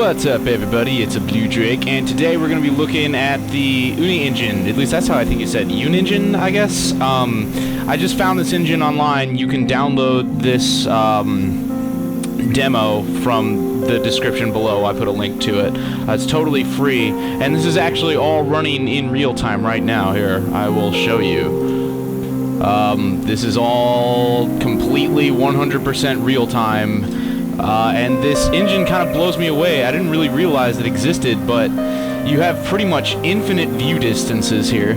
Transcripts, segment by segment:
What's up, everybody? It's a Blue Drake, and today we're going to be looking at the Unigine. At least that's how I think you said Unigine, I guess. I just found this engine online. You can download this demo from the description below. I put a link to it. It's totally free, and this is actually all running in real time right now. Here, I will show you. This is all completely 100% real time. And this engine kind of blows me away. I didn't really realize it existed, but you have pretty much infinite view distances here.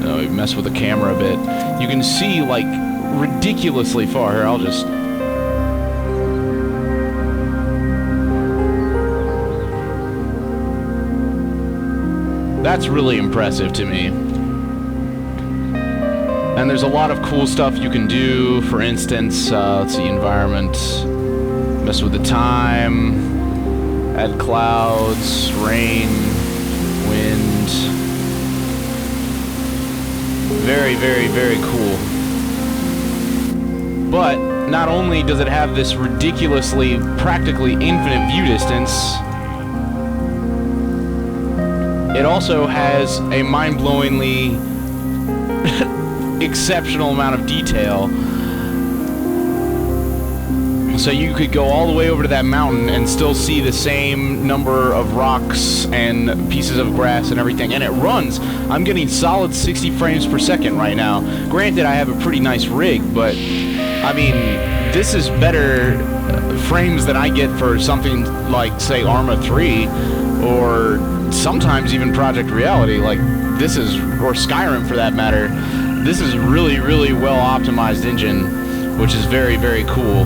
Oh, we mess with the camera a bit. You can see, like, ridiculously far. Here, I'll just... That's really impressive to me. And there's a lot of cool stuff you can do. For instance, let's see, environment, mess with the time, add clouds, rain, wind. Very, very, very cool. But not only does it have this ridiculously, practically infinite view distance, it also has a mind-blowingly exceptional amount of detail. So you could go all the way over to that mountain and still see the same number of rocks and pieces of grass and everything, and it runs. I'm getting solid 60 frames per second right now. Granted, I have a pretty nice rig, but I mean, this is better frames than I get for something like, say, Arma 3 or sometimes even Project Reality. Like, this is, or Skyrim for that matter. This is really, really well optimized engine, which is very, very cool.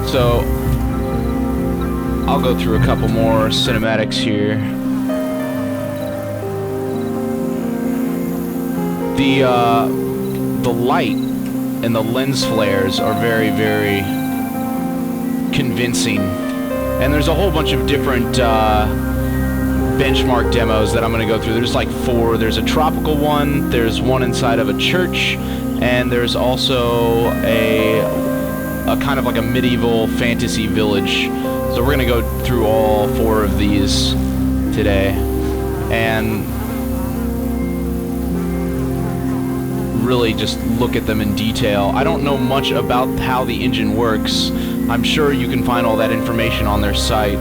So, I'll go through a couple more cinematics here. The light and the lens flares are very, very convincing. And there's a whole bunch of different benchmark demos that I'm going to go through. There's like 4. There's a tropical one, there's one inside of a church, and there's also a kind of like a medieval fantasy village. So we're going to go through all 4 of these today and really just look at them in detail. I don't know much about how the engine works. I'm sure you can find all that information on their site.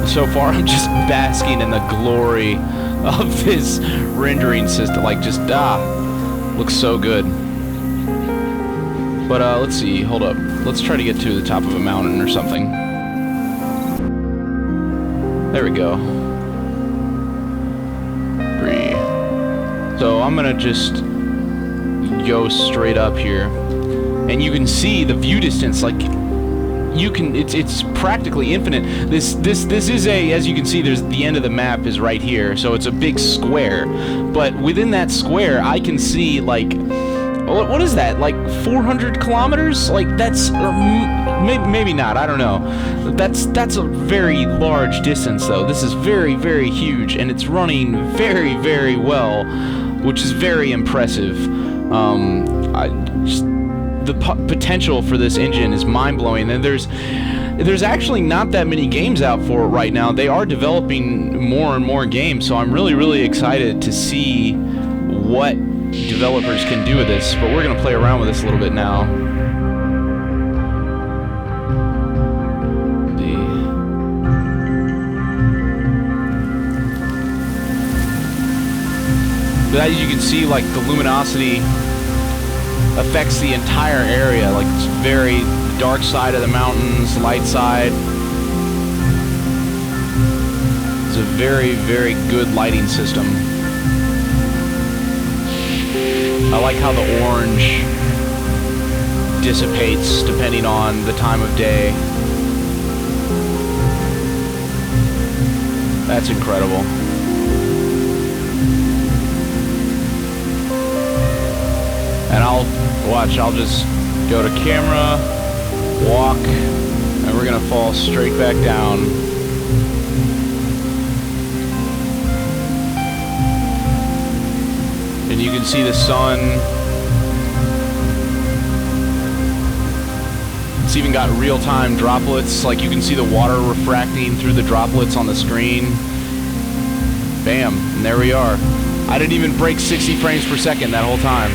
So far, I'm just basking in the glory of this rendering system. Like, just, looks so good. But, let's see, hold up. Let's try to get to the top of a mountain or something. There we go. Breathe. So, I'm gonna just go straight up here. And you can see the view distance, like, you can, it's practically infinite. This is a, as you can see, there's the end of the map is right here, so it's a big square. But within that square, I can see, like, what is that? Like 400 kilometers? Like, that's maybe not. I don't know. That's a very large distance, though. This is very, very huge, and it's running very, very well, which is very impressive. The potential for this engine is mind-blowing, and there's actually not that many games out for it right now. They are developing more and more games, so I'm really, really excited to see what developers can do with this, but we're going to play around with this a little bit now. But as you can see, like, the luminosity affects the entire area. Like, it's very dark side of the mountains, light side. It's a very, very good lighting system. I like how the orange dissipates depending on the time of day. That's incredible. And I'll just go to camera, walk, and we're gonna fall straight back down. And you can see the sun It's even got real-time droplets, like you can see the water refracting through the droplets on the screen. Bam, and there we are. I didn't even break 60 frames per second that whole time.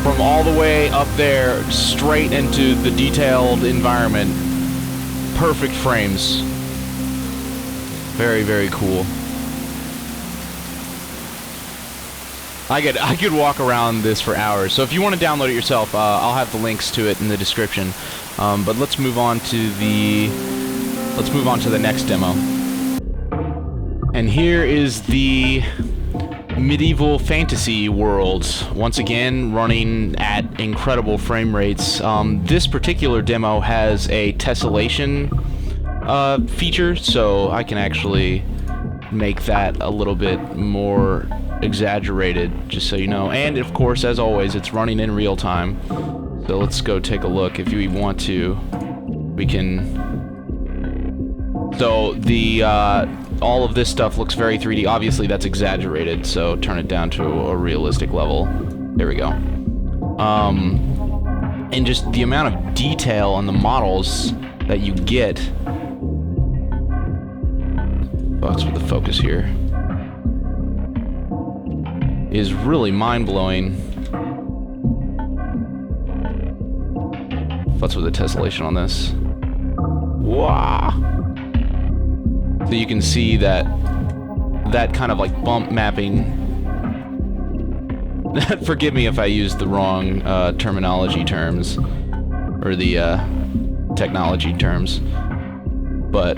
From all the way up there, straight into the detailed environment. Perfect frames. Very, very cool. I could walk around this for hours. So if you want to download it yourself, I'll have the links to it in the description. But let's move on to the next demo. And here is the medieval fantasy world, once again running at incredible frame rates. This particular demo has a tessellation feature, so I can actually make that a little bit more exaggerated, just so you know. And of course, as always, it's running in real time. So let's go take a look. If you want to, we can. So the all of this stuff looks very 3D. Obviously, that's exaggerated, so turn it down to a realistic level. There we go. And just the amount of detail on the models that you get. What's with the focus here? Is really mind-blowing. What's with the tessellation on this? Wow! So you can see that kind of like bump mapping. Forgive me if I used the wrong terminology terms, or the technology terms, but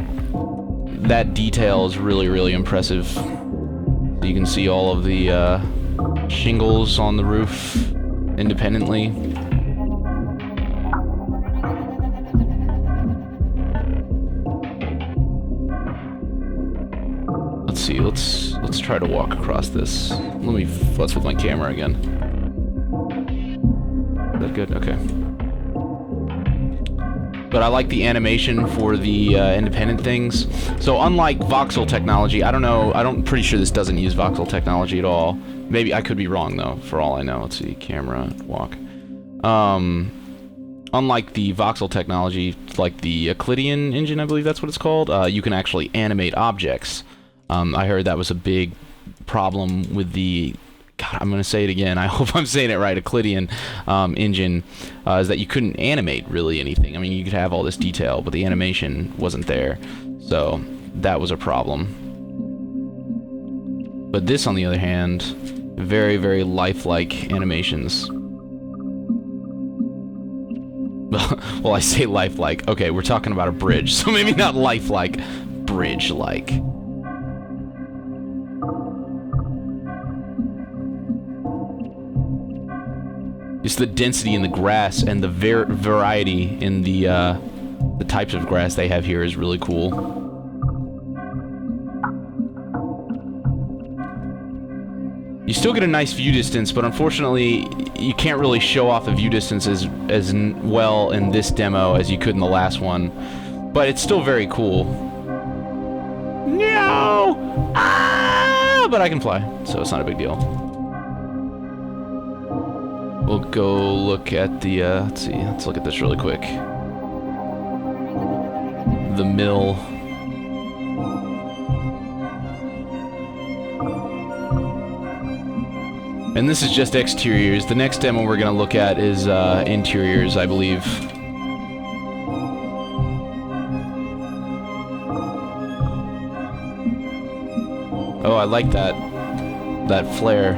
that detail is really, really impressive. You can see all of the shingles on the roof independently. Let's see, let's try to walk across this. Let me futz with my camera again. Is that good? Okay. But I like the animation for the independent things. So unlike voxel technology, I don't know, I'm pretty sure this doesn't use voxel technology at all. Maybe I could be wrong though, for all I know. Let's see, camera, walk. Unlike the voxel technology, like the Euclidean engine, I believe that's what it's called, you can actually animate objects. I heard that was a big problem with the, God, I'm going to say it again, I hope I'm saying it right, Euclidean engine, is that you couldn't animate really anything. I mean, you could have all this detail, but the animation wasn't there, so that was a problem. But this, on the other hand, very, very lifelike animations. Well, I say lifelike. Okay, we're talking about a bridge, so maybe not lifelike, bridge-like. Just the density in the grass and the variety in the types of grass they have here is really cool. You still get a nice view distance, but unfortunately, you can't really show off a view distance as well in this demo as you could in the last one. But it's still very cool. No! Ah! But I can fly, so it's not a big deal. We'll go look at the, let's see, let's look at this really quick. The mill. And this is just exteriors. The next demo we're gonna look at is interiors, I believe. Oh, I like that flare.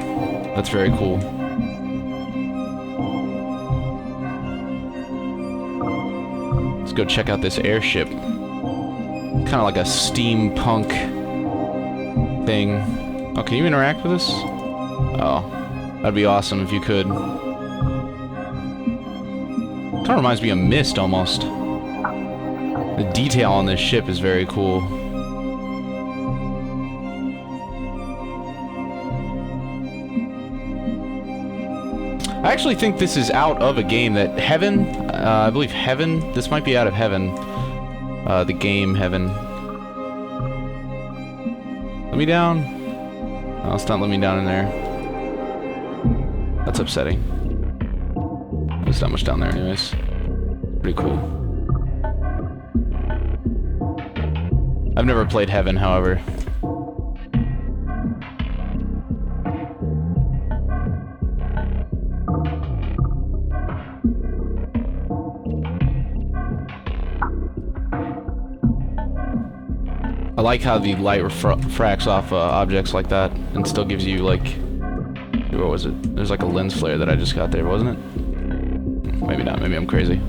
That's very cool. Let's go check out this airship. Kind of like a steampunk thing. Oh, can you interact with this? Oh. That'd be awesome if you could. Kind of reminds me of Myst, almost. The detail on this ship is very cool. I actually think this is out of a game that Heaven, I believe Heaven, this might be out of Heaven. The game Heaven. Let me down. Oh, it's not letting me down in there. That's upsetting. notice that much down there anyways. Pretty cool. I've never played Heaven, however. I like how the light refracts off objects like that and still gives you, like... What was it? There's like a lens flare that I just got there, wasn't it? Maybe not. Maybe I'm crazy.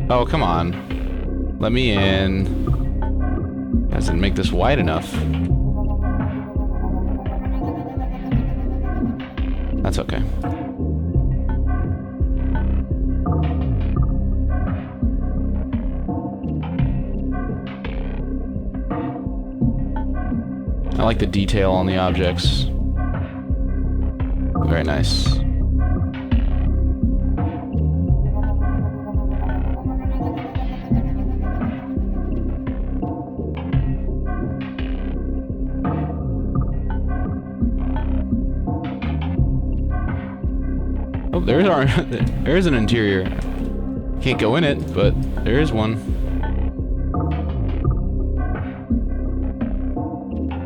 Oh, come on. Let me in. Doesn't make this wide enough. That's okay. I like the detail on the objects. Very nice. Oh, there is an interior. Can't go in it, but there is one.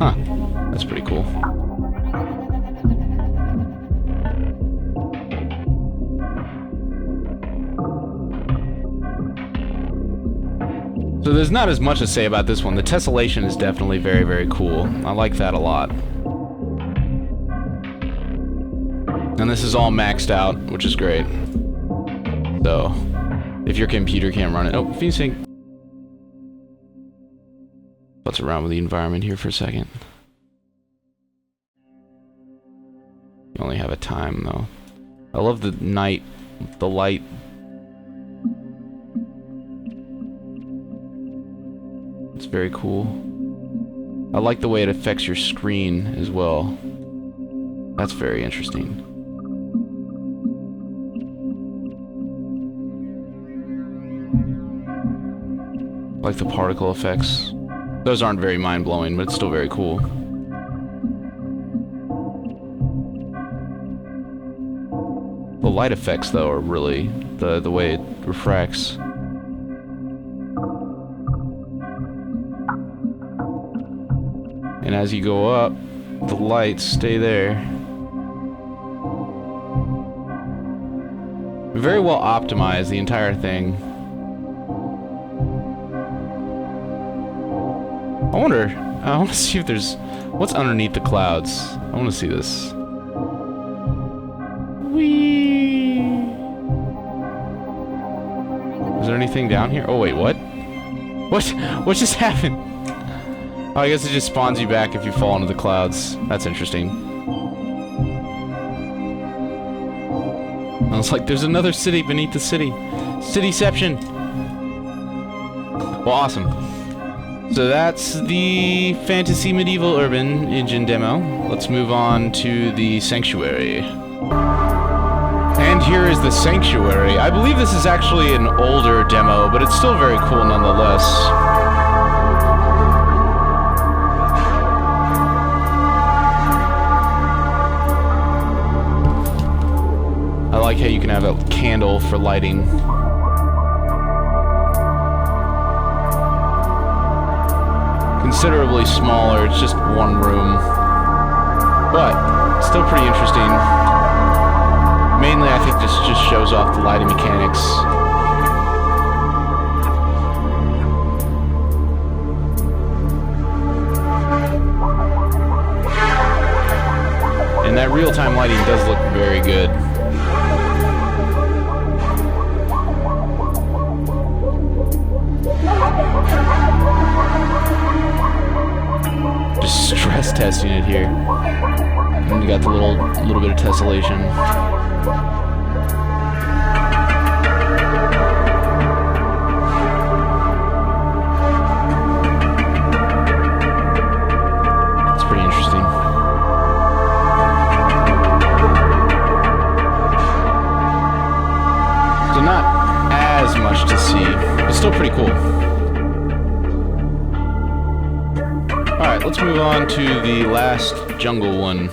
Huh. That's pretty cool. So there's not as much to say about this one. The tessellation is definitely very, very cool. I like that a lot. And this is all maxed out, which is great. So, if your computer can't run it... Oh, VSync. Let's around with the environment here for a second. You only have a time, though. I love the night, the light. It's very cool. I like the way it affects your screen as well. That's very interesting. I like the particle effects. Those aren't very mind-blowing, but it's still very cool. The light effects, though, are really the way it refracts. And as you go up, the lights stay there. Very well optimized, the entire thing. I want to see if there's... What's underneath the clouds? I want to see this. Whee! Is there anything down here? Oh, wait, what? What just happened? Oh, I guess it just spawns you back if you fall into the clouds. That's interesting. I was like, there's another city beneath the city. Cityception! Well, awesome. So that's the Fantasy Medieval Urban engine demo. Let's move on to the Sanctuary. And here is the Sanctuary. I believe this is actually an older demo, but it's still very cool nonetheless. I like how you can have a candle for lighting. Considerably smaller, it's just one room. But, still pretty interesting. Mainly, I think this just shows off the lighting mechanics. And that real-time lighting does look very good. Just stress testing it here. And you got the little bit of tessellation. It's pretty interesting. So not as much to see, but still pretty cool. Alright, let's move on to the last jungle one.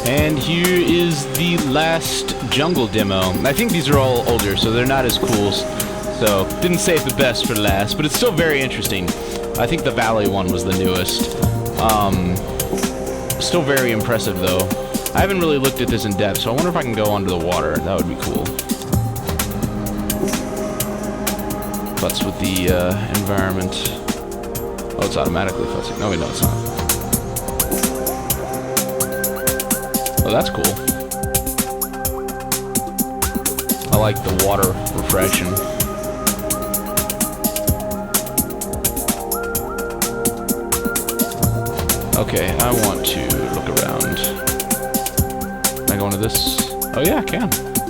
And here is the last jungle demo. I think these are all older, so they're not as cool. So, didn't save the best for last, but it's still very interesting. I think the Valley one was the newest. Still very impressive, though. I haven't really looked at this in depth, so I wonder if I can go under the water. That would be cool. Futz with the environment. Oh, it's automatically futzing. No, wait, no, it's not. Oh, that's cool. I like the water refraction. Okay, I want to look around. Can I go into this? Oh yeah, I can. I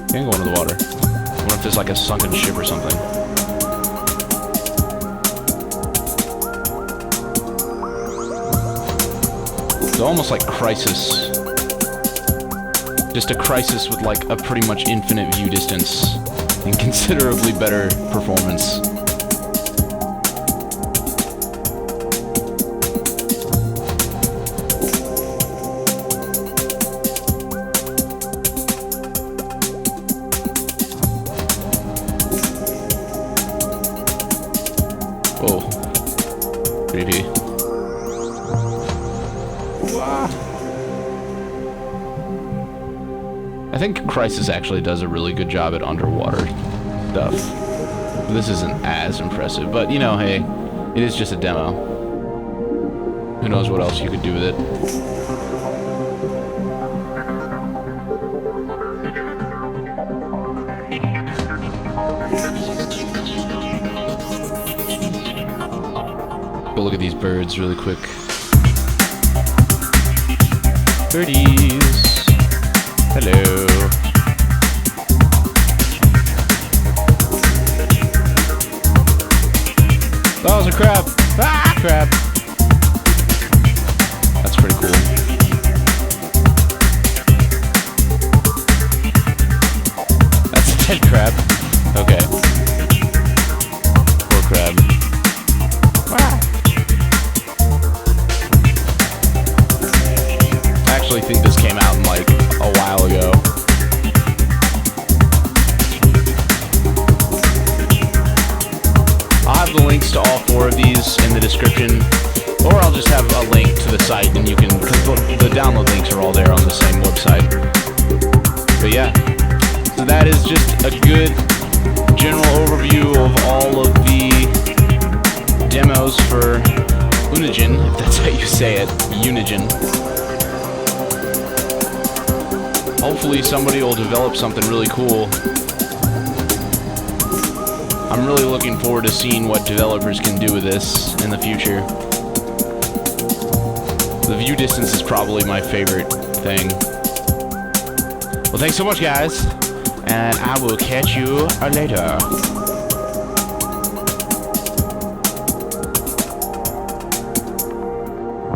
can go into the water. I wonder if there's like a sunken ship or something. It's almost like Crisis. Just a Crisis with like a pretty much infinite view distance and considerably better performance. Whoa. Creepy. I think Crisis actually does a really good job at underwater stuff. This isn't as impressive, but you know, hey, it is just a demo. Who knows what else you could do with it. Go look at these birds really quick. Birdies. Hello. That was a crab. Ah, crab. That's pretty cool. That's a dead crab. Okay. Poor crab. I actually think this came out in like a while ago. I'll have the links to all 4 of these in the description, or I'll just have a link to the site and you can, because the download links are all there on the same website. But yeah, so that is just a good general overview of all of the demos for Unigine, if that's how you say it, Unigine. Hopefully somebody will develop something really cool. I'm really looking forward to seeing what developers can do with this in the future. The view distance is probably my favorite thing. Well, thanks so much, guys, and I will catch you later.